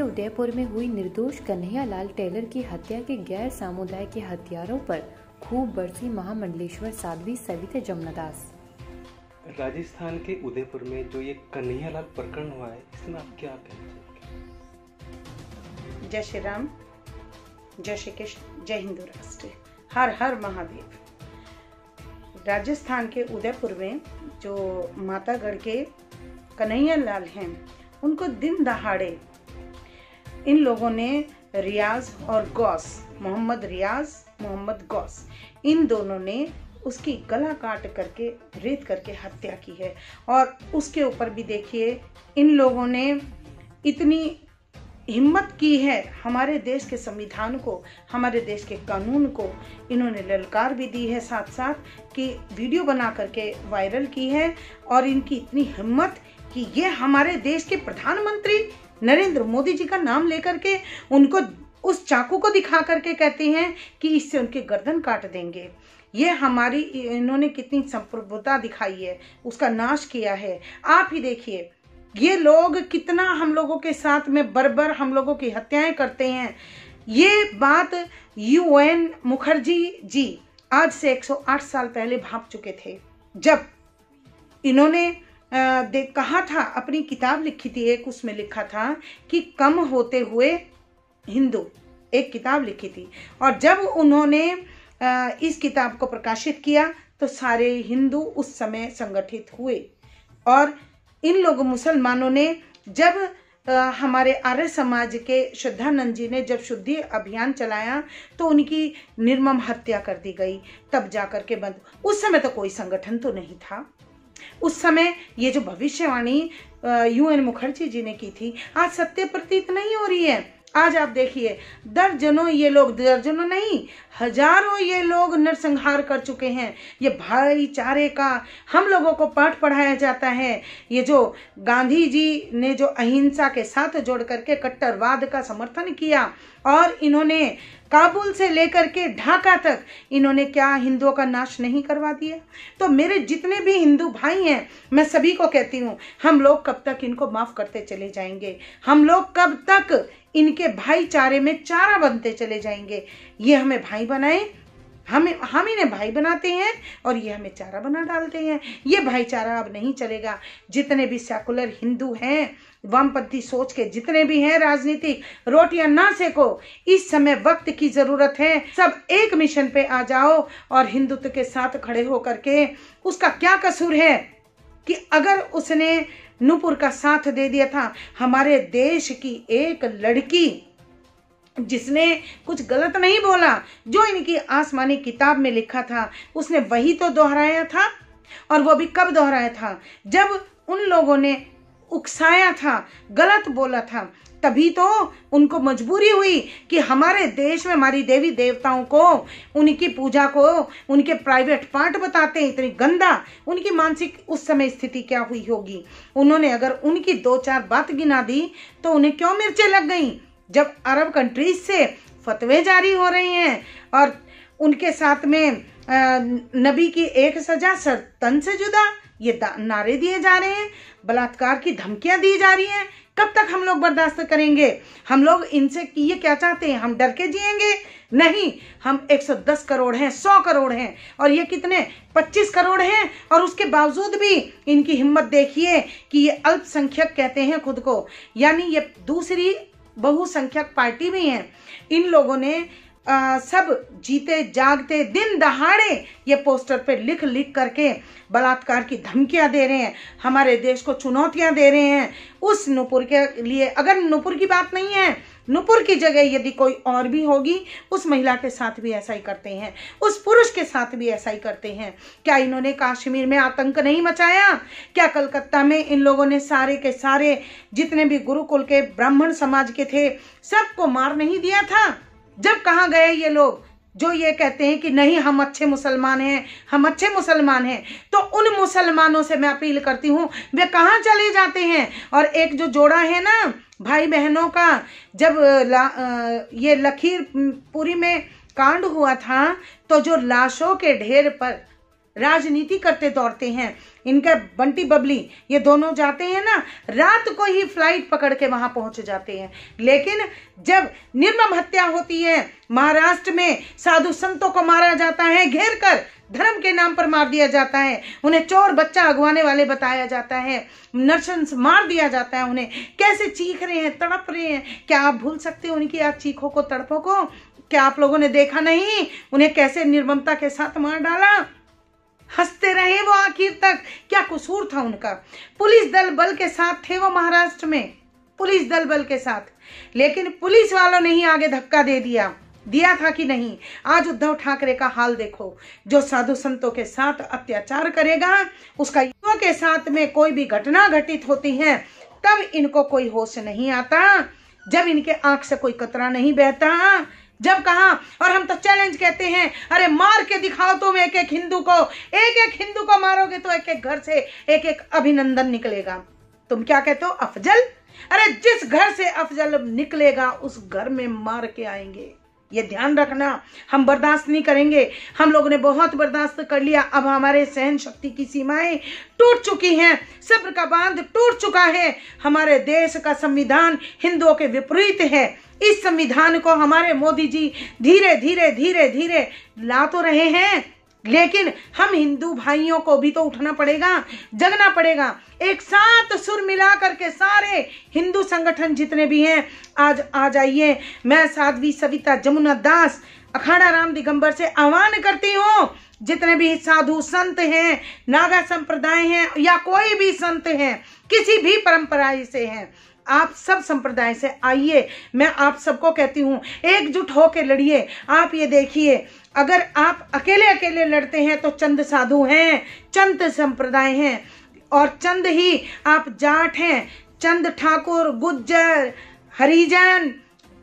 उदयपुर में हुई निर्दोष कन्हैयालाल टेलर की हत्या के गैर सामुदायिक के हत्यारों पर खूब बरसी महामंडलेश्वर साध्वी सविता जमुनादास। राजस्थान के उदयपुर में जो ये कन्हैयालाल प्रकरण हुआ है, इसमें आप क्या कहना चाहेंगे? जय श्री राम, जय श्री कृष्ण, जय हिंदू राष्ट्र, हर हर महादेव। राजस्थान के उदयपुर में जो मातागढ़ के कन्हैयालाल हैं, उनको दिन दहाड़े इन लोगों ने रियाज और गौस, मोहम्मद रियाज, मोहम्मद गौस, इन दोनों ने उसकी गला काट करके रेत करके हत्या की है। और उसके ऊपर भी देखिए, इन लोगों ने इतनी हिम्मत की है, हमारे देश के संविधान को, हमारे देश के कानून को इन्होंने ललकार भी दी है, साथ साथ कि वीडियो बना करके वायरल की है। और इनकी इतनी हिम्मत कि ये हमारे देश के प्रधानमंत्री नरेंद्र मोदी जी का नाम लेकर के उनको उस चाकू को दिखा करके कहते हैं कि इससे उनके गर्दन काट देंगे। ये हमारी, इन्होंने कितनी संप्रभुता दिखाई है, उसका नाश किया है। आप ही देखिए, ये लोग कितना हम लोगों के साथ में बर्बर हम लोगों की हत्याएं करते हैं। ये बात UN मुखर्जी जी आज से 108 साल पहले भाप चुके थे, जब इन्होंने कहा था, अपनी किताब लिखी थी एक, उसमें लिखा था कि कम होते हुए हिंदू, एक किताब लिखी थी। और जब उन्होंने इस किताब को प्रकाशित किया तो सारे हिंदू उस समय संगठित हुए। और इन लोगों मुसलमानों ने जब हमारे आर्य समाज के श्रद्धानंद जी ने जब शुद्धि अभियान चलाया तो उनकी निर्मम हत्या कर दी गई, तब जाकर के बंद। उस समय तो कोई संगठन तो नहीं था। उस समय ये जो भविष्यवाणी UN मुखर्जी जी ने की थी, आज सत्य प्रतीत नहीं हो रही है। आज आप देखिए, दर्जनों ये लोग, दर्जनों नहीं हजारों ये लोग नरसंहार कर चुके हैं। ये भाईचारे का हम लोगों को पाठ पढ़ाया जाता है। ये जो गांधी जी ने जो अहिंसा के साथ जोड़ करके कट्टरवाद का समर्थन किया, और इन्होंने काबुल से लेकर के ढाका तक इन्होंने क्या हिंदुओं का नाश नहीं करवा दिया। तो मेरे जितने भी हिंदू भाई हैं, मैं सभी को कहती हूँ, हम लोग कब तक इनको माफ करते चले जाएंगे? हम लोग कब तक इनके भाईचारे में चारा बनते चले जाएंगे? ये हमें भाई बनाए, हम इन्हें भाई बनाते हैं और ये हमें चारा बना डालते हैं। ये भाईचारा अब नहीं चलेगा। जितने भी सेकुलर हिंदू हैं, वामपंथी सोच के जितने भी हैं, राजनीतिक रोटियां ना सेको, इस समय वक्त की जरूरत है। सब एक मिशन पे आ जाओ और हिंदुत्व के साथ खड़े होकर के, उसका क्या कसूर है कि अगर उसने नूपुर का साथ दे दिया था। हमारे देश की एक लड़की जिसने कुछ गलत नहीं बोला, जो इनकी आसमानी किताब में लिखा था उसने वही तो दोहराया था। और वो भी कब दोहराया था? जब उन लोगों ने उकसाया था, गलत बोला था, तभी तो उनको मजबूरी हुई कि हमारे देश में हमारी देवी देवताओं को, उनकी पूजा को, उनके प्राइवेट पार्ट बताते हैं। इतनी गंदा उनकी मानसिक उस समय स्थिति क्या हुई होगी। उन्होंने अगर उनकी 2-4 बात गिना दी तो उन्हें क्यों मिर्चें लग गई? जब अरब कंट्रीज से फतवे जारी हो रहे हैं और उनके साथ में नबी की एक सजा सर तन से जुदा, ये नारे दिए जा रहे हैं, बलात्कार की धमकियां दी जा रही हैं, कब तक हम लोग बर्दाश्त करेंगे? हम लोग इनसे ये क्या चाहते हैं? हम डर के जिएंगे? नहीं, हम 110 करोड़ हैं, 100 करोड़ हैं, और ये कितने 25 करोड़ हैं। और उसके बावजूद भी इनकी हिम्मत देखिए कि ये अल्पसंख्यक कहते हैं खुद को, यानी ये दूसरी बहुसंख्यक पार्टी भी है। इन लोगों ने सब जीते जागते दिन दहाड़े ये पोस्टर पे लिख लिख करके बलात्कार की धमकियां दे रहे हैं, हमारे देश को चुनौतियां दे रहे हैं। उस नूपुर के लिए, अगर नूपुर की बात नहीं है, नूपुर की जगह यदि कोई और भी होगी, उस महिला के साथ भी ऐसा ही करते हैं, उस पुरुष के साथ भी ऐसा ही करते हैं। क्या इन्होंने कश्मीर में आतंक नहीं मचाया? क्या कलकत्ता में इन लोगों ने सारे के सारे जितने भी गुरुकुल के ब्राह्मण समाज के थे सबको मार नहीं दिया था? जब कहाँ गए ये लोग जो ये कहते हैं कि नहीं हम अच्छे मुसलमान हैं, हम अच्छे मुसलमान हैं? तो उन मुसलमानों से मैं अपील करती हूँ, वे कहाँ चले जाते हैं? और एक जो जोड़ा है ना भाई बहनों का, जब ये लखीमपुरी में कांड हुआ था तो जो लाशों के ढेर पर राजनीति करते दौड़ते हैं। इनका बंटी बबली ये दोनों जाते हैं ना, रात को ही फ्लाइट पकड़ के वहां पहुंच जाते हैं। लेकिन जब निर्मम हत्या होती है, महाराष्ट्र में साधु संतों को मारा जाता है, घेर कर धर्म के नाम पर मार दिया जाता है, उन्हें चोर बच्चा अगवाने वाले बताया जाता है, नरसंस मार दिया जाता है, उन्हें कैसे चीख रहे हैं, तड़प रहे हैं। क्या आप भूल सकते हैं उनकी आज चीखों को, तड़पों को? क्या आप लोगों ने देखा नहीं उन्हें कैसे निर्ममता के साथ मार डाला? हंसते रहे वो आखिर तक। क्या कसूर था उनका? पुलिस दल बल के साथ थे वो महाराष्ट्र में, पुलिस दल बल के साथ। लेकिन पुलिस वालों ने ही आगे धक्का दे दिया था कि नहीं? आज उद्धव ठाकरे का हाल देखो। जो साधु संतों के साथ अत्याचार करेगा, उसका युवा के साथ में कोई भी घटना घटित होती है तब इनको कोई होश नहीं आता, जब इनके आंख से कोई कतरा नहीं बहता। जब कहा, और हम तो चैलेंज कहते हैं, अरे मार के दिखाओ तुम एक एक हिंदू को मारोगे तो एक एक घर से एक एक अभिनंदन निकलेगा। तुम क्या कहते हो? अफजल? अरे जिस घर से अफजल निकलेगा उस घर में मार के आएंगे। ये ध्यान रखना, हम बर्दाश्त नहीं करेंगे। हम लोगों ने बहुत बर्दाश्त कर लिया, अब हमारे सहन शक्ति की सीमाएं टूट चुकी हैं, सब्र का बांध टूट चुका है। हमारे देश का संविधान हिंदुओं के विपरीत है। इस संविधान को हमारे मोदी जी धीरे धीरे ला तो रहे हैं, लेकिन हम हिंदू भाइयों को भी तो उठना पड़ेगा, जगना पड़ेगा। एक साथ सुर मिला करके सारे हिंदू संगठन जितने भी हैं आज आ जाइए। मैं साध्वी सविता जमुना दास अखाड़ा राम दिगंबर से आह्वान करती हूँ, जितने भी साधु संत हैं, नागा संप्रदाय हैं या कोई भी संत हैं, किसी भी परंपरा से हैं, आप सब संप्रदाय से आइए। मैं आप सबको कहती हूँ एकजुट होकर लड़िए। आप ये देखिए, अगर आप अकेले लड़ते हैं तो चंद साधु हैं, चंद संप्रदाय हैं, और चंद ही आप जाट हैं, चंद ठाकुर, गुज्जर, हरिजन,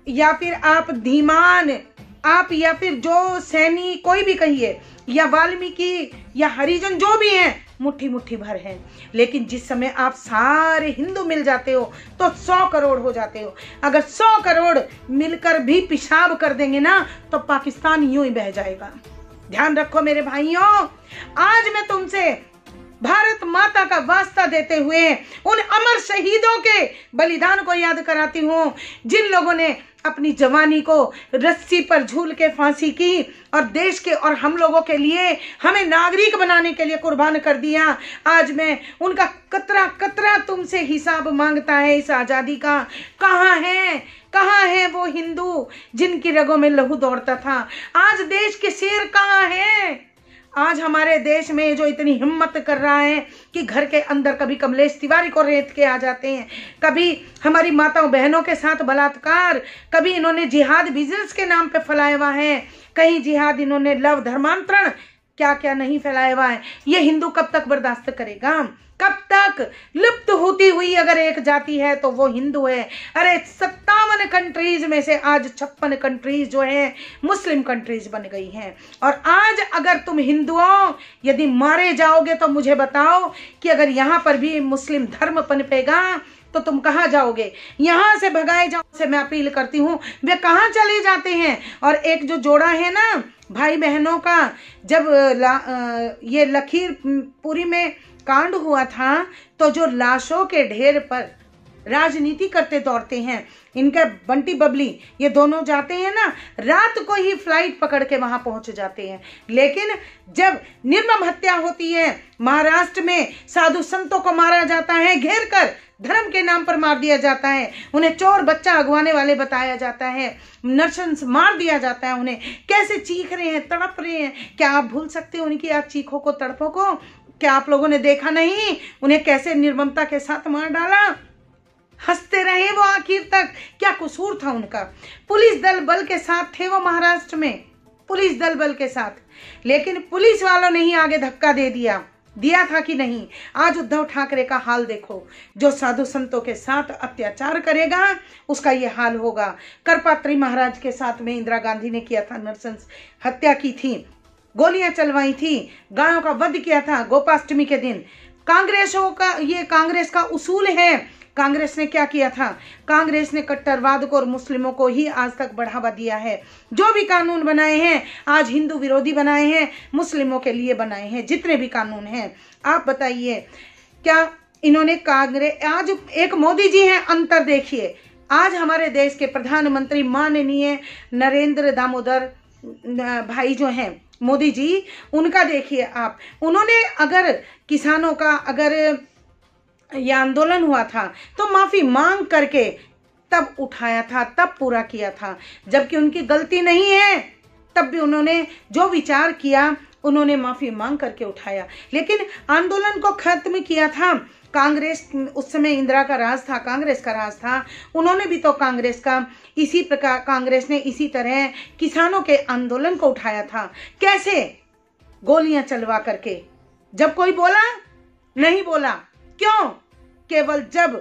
या फिर आप धीमान, आप या फिर जो सैनी, कोई भी कहिए, या वाल्मीकि या हरिजन, जो भी हैं, मुट्ठी भर हैं। लेकिन जिस समय आप सारे हिंदू मिल जाते हो तो 100 करोड़ हो जाते हो। अगर 100 करोड़ मिलकर भी पेशाब कर देंगे ना तो पाकिस्तान यूं ही बह जाएगा। ध्यान रखो मेरे भाइयों, आज मैं तुमसे भारत माता का वास्ता देते हुए उन अमर शहीदों के बलिदान को याद कराती हूँ, जिन लोगों ने अपनी जवानी को रस्सी पर झूल के फांसी की और देश के और हम लोगों के लिए, हमें नागरिक बनाने के लिए कुर्बान कर दिया। आज मैं उनका कतरा कतरा तुमसे हिसाब मांगता है इस आज़ादी का। कहाँ है वो हिंदू जिनकी रगों में लहू दौड़ता था? आज देश के शेर कहाँ हैं? आज हमारे देश में जो इतनी हिम्मत कर रहा है कि घर के अंदर कभी कमलेश तिवारी को रेत के आ जाते हैं, कभी हमारी माताओं बहनों के साथ बलात्कार, कभी इन्होंने जिहाद बिजनेस के नाम पे फैलाया हुआ है, कहीं जिहाद इन्होंने लव धर्मांतरण क्या क्या नहीं फैलाया हुआ है। ये हिंदू कब तक बर्दाश्त करेगा? कब तक? लुप्त होती हुई अगर एक जाति है तो वो हिंदू है। अरे 57 कंट्रीज में से आज 56 कंट्रीज जो है मुस्लिम कंट्रीज बन गई हैं। और आज अगर तुम हिंदुओं यदि मारे जाओगे तो मुझे बताओ कि अगर यहाँ पर भी मुस्लिम धर्म पनपेगा तो तुम कहाँ जाओगे? यहाँ से भगाए जाओ से मैं अपील करती हूँ, वे कहाँ चले जाते हैं? और एक जो जोड़ा है ना भाई बहनों का, जब ये लखीमपुरी में कांड हुआ था तो जो लाशों के ढेर पर राजनीति करते दौड़ते हैं, इनका बंटी बबली ये दोनों जाते हैं ना, रात को ही फ्लाइट पकड़ के वहां पहुंच जाते हैं। लेकिन जब निर्मम हत्या होती है, महाराष्ट्र में साधु संतों को मारा जाता है, घेर कर धर्म के नाम पर मार दिया जाता है, उन्हें चोर बच्चा अगवाने वाले बताया जाता है, नरसंस मार दिया जाता है, उन्हें कैसे चीख रहे हैं, तड़प रहे हैं। क्या आप भूल सकते हैं उनकी आज चीखों को, तड़पों को? क्या आप लोगों ने देखा नहीं उन्हें कैसे निर्ममता के साथ मार डाला? हंसते रहे वो आखिर तक। क्या कसूर था उनका? पुलिस दल बल के साथ थे वो महाराष्ट्र में, पुलिस दल बल के साथ। लेकिन पुलिस वालों ने ही आगे धक्का दे दिया था कि नहीं? आज उद्धव ठाकरे का हाल देखो। जो साधु संतों के साथ अत्याचार करेगा उसका ये हाल होगा। करपात्री महाराज के साथ में इंदिरा गांधी ने किया था, नरसंस हत्या की थी, गोलियां चलवाई थी, गायों का वध किया था गोपाष्टमी के दिन। कांग्रेस का उसूल है। कांग्रेस ने क्या किया था? कांग्रेस ने कट्टरवाद को और मुस्लिमों को ही आज तक बढ़ावा दिया है। जो भी कानून बनाए हैं आज हिंदू विरोधी बनाए हैं, मुस्लिमों के लिए बनाए हैं। जितने भी कानून हैं, आप बताइए क्या इन्होंने कांग्रेस, आज एक मोदी जी हैं, अंतर देखिए। आज हमारे देश के प्रधानमंत्री माननीय नरेंद्र दामोदर भाई जो हैं मोदी जी, उनका देखिए आप, उन्होंने अगर किसानों का अगर ये आंदोलन हुआ था तो माफी मांग करके तब उठाया था, तब पूरा किया था, जबकि उनकी गलती नहीं है। तब भी उन्होंने जो विचार किया उन्होंने माफी मांग करके उठाया, लेकिन आंदोलन को खत्म किया था कांग्रेस। उस समय इंदिरा का राज था, कांग्रेस का राज था। उन्होंने भी तो कांग्रेस का इसी प्रकार, कांग्रेस ने इसी तरह किसानों के आंदोलन को उठाया था। कैसे? गोलियां चलवा करके। जब कोई बोला नहीं बोला, क्यों? केवल जब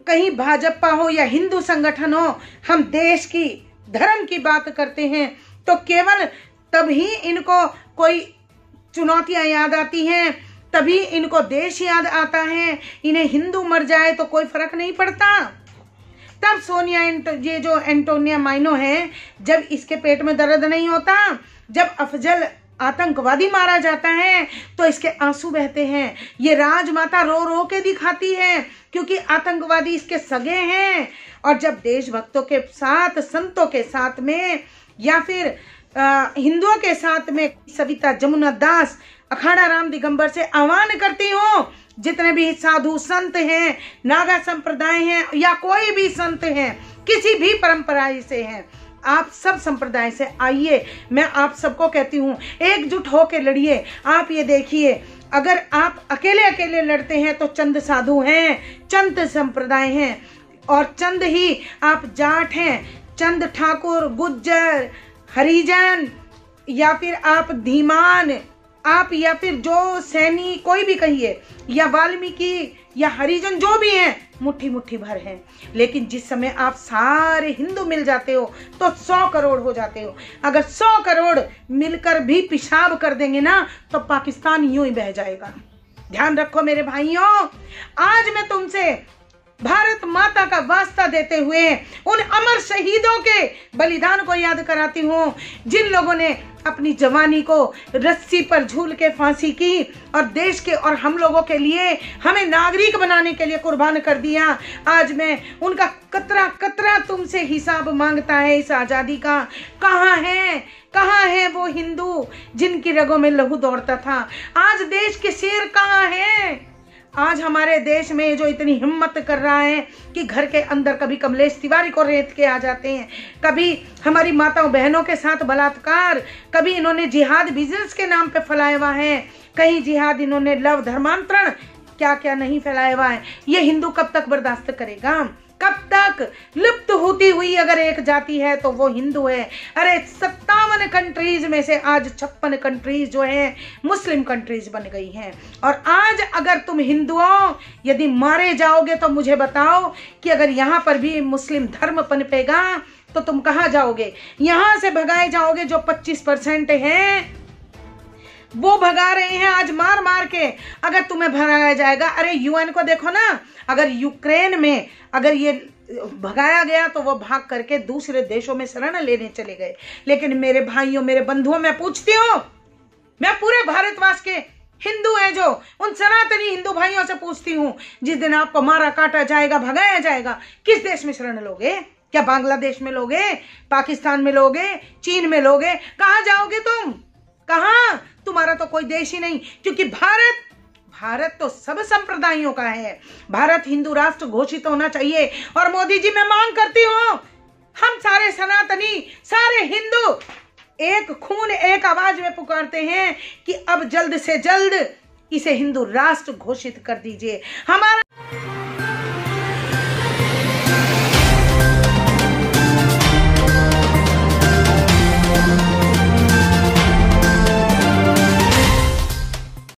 कहीं भाजपा हो या हिंदू संगठन हो, हम देश की धर्म की बात करते हैं तो केवल तभी इनको कोई चुनौतियां याद आती हैं, तभी इनको देश याद आता है। इन्हें हिंदू मर जाए तो कोई फर्क नहीं पड़ता। तब सोनिया, ये जो एंटोनिया माइनो है, जब इसके पेट में दर्द नहीं होता, जब अफजल आतंकवादी मारा जाता है तो इसके आंसू बहते हैं। ये राजमाता रो रो के दिखाती है क्योंकि आतंकवादी इसके सगे हैं। और जब देशभक्तों के साथ, संतों के साथ में या फिर हिंदुओं के साथ में सविता जमुना दास अखाड़ा राम दिगंबर से आह्वान करती हूँ, जितने भी साधु संत हैं, नागा संप्रदाय हैं या कोई भी संत हैं, किसी भी परंपरा से हैं, आप सब संप्रदाय से आइए। मैं आप सबको कहती हूँ एकजुट होकर लड़िए। आप ये देखिए, अगर आप अकेले अकेले लड़ते हैं तो चंद साधु हैं, चंद संप्रदाय हैं, और चंद ही आप जाट हैं, चंद ठाकुर, गुज्जर, हरिजन या फिर आप धीमान, आप या फिर जो सैनी, कोई भी कहिए, या वाल्मीकि या हरिजन, जो भी हैं, मुट्ठी मुट्ठी भर हैं। लेकिन जिस समय आप सारे हिंदू मिल जाते हो तो 100 करोड़ हो जाते हो। अगर 100 करोड़ मिलकर भी पेशाब कर देंगे ना तो पाकिस्तान यूं ही बह जाएगा। ध्यान रखो मेरे भाइयों, आज मैं तुमसे भारत माता का वास्ता देते हुए उन अमर शहीदों के बलिदान को याद कराती हूँ, जिन लोगों ने अपनी जवानी को रस्सी पर झूल के फांसी की और देश के और हम लोगों के लिए, हमें नागरिक बनाने के लिए कुर्बान कर दिया। आज मैं उनका कतरा कतरा तुमसे हिसाब मांगता है इस आज़ादी का। कहाँ है वो हिंदू जिनकी रगों में लहू दौड़ता था? आज देश के शेर कहाँ हैं? आज हमारे देश में जो इतनी हिम्मत कर रहा है कि घर के अंदर कभी कमलेश तिवारी को रेत के आ जाते हैं, कभी हमारी माताओं बहनों के साथ बलात्कार, कभी इन्होंने जिहाद बिजनेस के नाम पे फैलाया हुआ है, कहीं जिहाद इन्होंने लव धर्मांतरण क्या क्या नहीं फैलाया हुआ है। ये हिंदू कब तक बर्दाश्त करेगा? कब तक? लुप्त होती हुई अगर एक जाति है तो वो हिंदू है। अरे 57 कंट्रीज में से आज 56 कंट्रीज जो है मुस्लिम कंट्रीज बन गई हैं। और आज अगर तुम हिंदुओं यदि मारे जाओगे तो मुझे बताओ कि अगर यहाँ पर भी मुस्लिम धर्म पनपेगा तो तुम कहाँ जाओगे? यहाँ से भगाए जाओगे जो 25% हैं, वो भगा रहे हैं आज मार मार के। अगर तुम्हें भगाया जाएगा, अरे यूएन को देखो ना, अगर यूक्रेन में अगर ये भगाया गया तो वो भाग करके दूसरे देशों में शरण लेने चले गए। लेकिन मेरे भाइयों, मेरे बंधुओं, मैं पूछती हूँ, मैं पूरे भारतवास के हिंदू हैं जो उन सनातनी हिंदू भाइयों से पूछती हूँ, जिस दिन आपको मारा काटा जाएगा, भगाया जाएगा, किस देश में शरण लोगे? क्या बांग्लादेश में लोगे? पाकिस्तान में लोगे? चीन में लोगे? कहाँ जाओगे तुम? कहाँ? तुम्हारा तो कोई देश ही नहीं, क्योंकि भारत तो सब संप्रदायों का है। भारत हिंदू राष्ट्र घोषित होना चाहिए। और मोदी जी, मैं मांग करती हूँ, हम सारे सनातनी, सारे हिंदू एक खून एक आवाज में पुकारते हैं कि अब जल्द से जल्द इसे हिंदू राष्ट्र घोषित कर दीजिए। हमारा